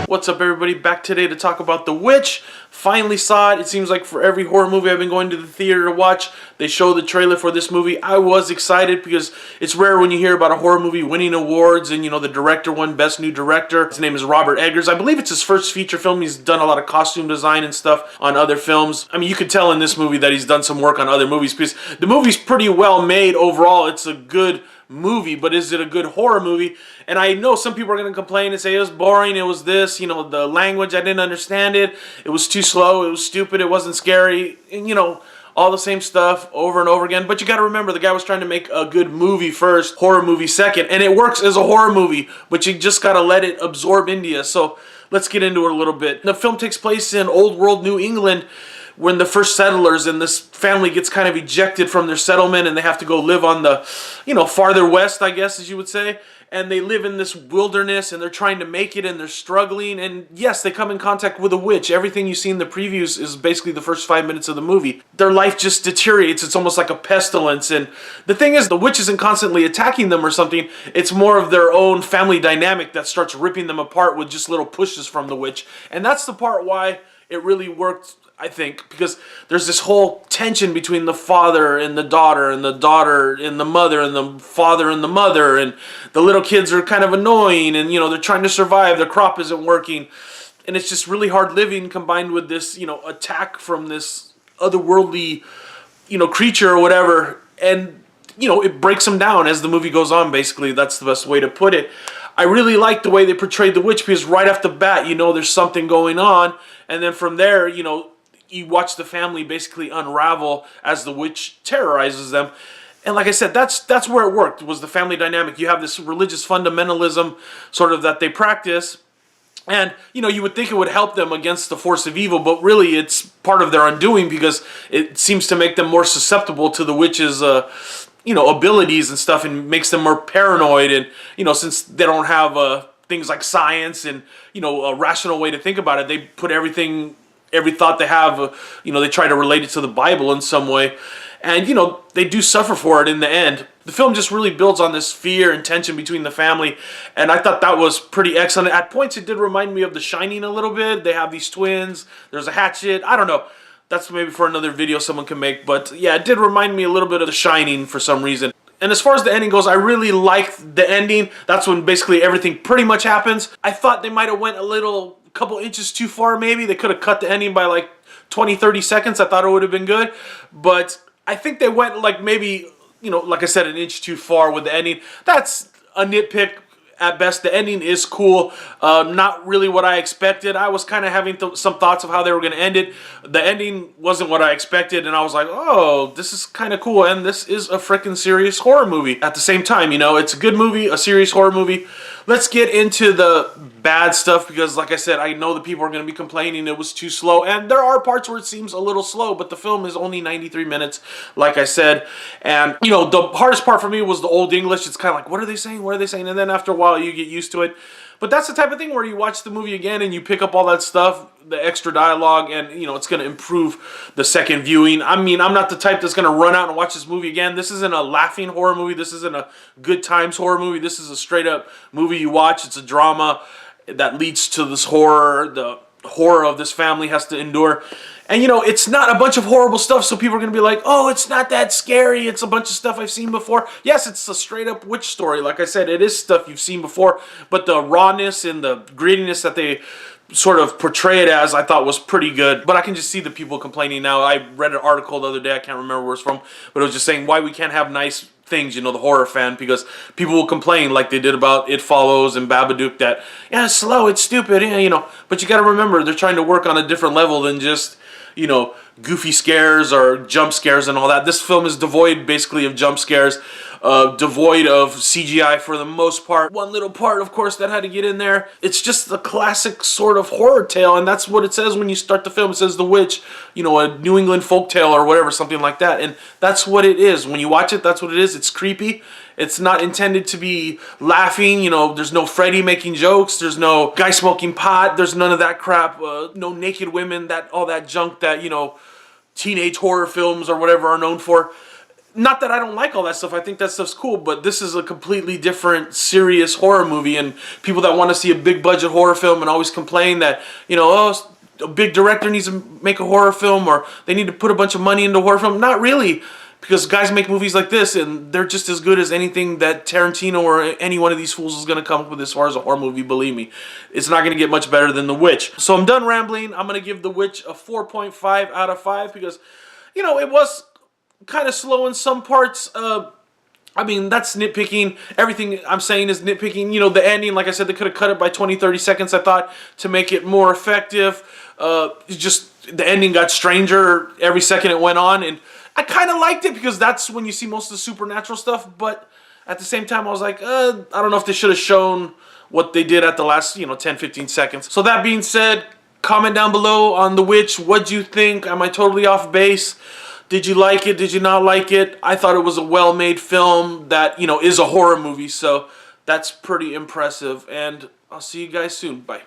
What's up, everybody? Back today to talk about The Witch. Finally saw it. It seems like for every horror movie I've been going to the theater to watch, they show the trailer for this movie. I was excited because it's rare when you hear about a horror movie winning awards, and the director won Best New Director. His name is Robert Eggers. I believe it's his first feature film. He's done a lot of costume design and stuff on other films. I mean, you could tell in this movie that he's done some work on other movies because the movie's pretty well made overall. It's a good movie, but is it a good horror movie? And I know some people are going to complain and say it was boring, it was this, the language, I didn't understand it, it was too slow, it was stupid, it wasn't scary, and all the same stuff over and over again. But you got to remember, the guy was trying to make a good movie first, horror movie second, and it works as a horror movie, but you just got to let it absorb India. So let's get into it a little bit. The film takes place in Old World New England, when the first settlers and this family gets kind of ejected from their settlement and they have to go live on the, farther west, I guess, as you would say. And they live in this wilderness and they're trying to make it and they're struggling. And yes, they come in contact with a witch. Everything you see in the previews is basically the first 5 minutes of the movie. Their life just deteriorates. It's almost like a pestilence. And the thing is, the witch isn't constantly attacking them or something. It's more of their own family dynamic that starts ripping them apart with just little pushes from the witch. And that's the part why it really worked, I think, because there's this whole tension between the father and the daughter and the mother and the father and the mother, and the little kids are kind of annoying, and they're trying to survive, their crop isn't working, and it's just really hard living combined with this attack from this otherworldly creature or whatever. And it breaks them down as the movie goes on. Basically, that's the best way to put it. I really like the way they portrayed the witch, because right off the bat, there's something going on, and then from there, you watch the family basically unravel as the witch terrorizes them. And like I said, that's where it worked, was the family dynamic. You have this religious fundamentalism sort of that they practice, and you would think it would help them against the force of evil, but really it's part of their undoing, because it seems to make them more susceptible to the witch's abilities and stuff, and makes them more paranoid. And since they don't have things like science and a rational way to think about it, they put every thought they have, they try to relate it to the Bible in some way. And, they do suffer for it in the end. The film just really builds on this fear and tension between the family. And I thought that was pretty excellent. At points, it did remind me of The Shining a little bit. They have these twins. There's a hatchet. I don't know. That's maybe for another video someone can make. But, yeah, it did remind me a little bit of The Shining for some reason. And as far as the ending goes, I really liked the ending. That's when basically everything pretty much happens. I thought they might have went a couple inches too far maybe. They could have cut the ending by like 20-30 seconds. I thought it would have been good, but I think they went like maybe, like I said, an inch too far with the ending. That's a nitpick at best. The ending is cool. Not really what I expected. I was kind of having some thoughts of how they were going to end it. The ending wasn't what I expected, and I was like, oh, this is kind of cool, and this is a freaking serious horror movie at the same time. It's a good movie, a serious horror movie. Let's get into the bad stuff, because like I said, I know the people are going to be complaining it was too slow, and there are parts where it seems a little slow, but the film is only 93 minutes, like I said. And the hardest part for me was the Old English. It's kind of like, what are they saying, and then after a while you get used to it. But that's the type of thing where you watch the movie again and you pick up all that stuff, the extra dialogue, and it's going to improve the second viewing. I mean, I'm not the type that's going to run out and watch this movie again. This isn't a laughing horror movie. This isn't a good times horror movie. This is a straight up movie you watch. It's a drama that leads to this horror. The horror of this family has to endure. And it's not a bunch of horrible stuff, so people are going to be like, oh, it's not that scary, it's a bunch of stuff I've seen before. Yes, it's a straight up witch story. Like I said, it is stuff you've seen before, but the rawness and the grittiness that they sort of portray it as, I thought was pretty good. But I can just see the people complaining now. I read an article the other day, I can't remember where it's from, but it was just saying why we can't have nice things, the horror fan, because people will complain like they did about It Follows and Babadook that, yeah, it's slow, it's stupid, but you got to remember, they're trying to work on a different level than just goofy scares or jump scares and all that. This film is devoid basically of jump scares, devoid of CGI for the most part. One little part, of course, that had to get in there. It's just the classic sort of horror tale, and that's what it says when you start the film. It says The Witch, a New England folk tale or whatever, something like that. And that's what it is. When you watch it, that's what it is. It's creepy. It's not intended to be laughing, there's no Freddy making jokes, there's no guy smoking pot, there's none of that crap, no naked women, all that junk that, teenage horror films or whatever are known for. not that I don't like all that stuff. I think that stuff's cool, but this is a completely different, serious horror movie. And people that want to see a big budget horror film and always complain that, you know, oh, a big director needs to make a horror film, or they need to put a bunch of money into a horror film. Not really, because guys make movies like this and they're just as good as anything that Tarantino or any one of these fools is going to come up with as far as a horror movie. Believe me, it's not going to get much better than The Witch. So I'm done rambling. I'm going to give The Witch a 4.5 out of 5 because, you know, it was kind of slow in some parts. I mean, that's nitpicking. Everything I'm saying is nitpicking. You know, the ending, like I said, they could have cut it by 20, 30 seconds, I thought, to make it more effective. Just the ending got stranger every second it went on, and I kind of liked it because that's when you see most of the supernatural stuff, but at the same time, I was like, I don't know if they should have shown what they did at the last, 10, 15 seconds. So that being said, comment down below on The Witch. What'd you think? Am I totally off base? Did you like it? Did you not like it? I thought it was a well-made film that, is a horror movie, so that's pretty impressive. And I'll see you guys soon. Bye.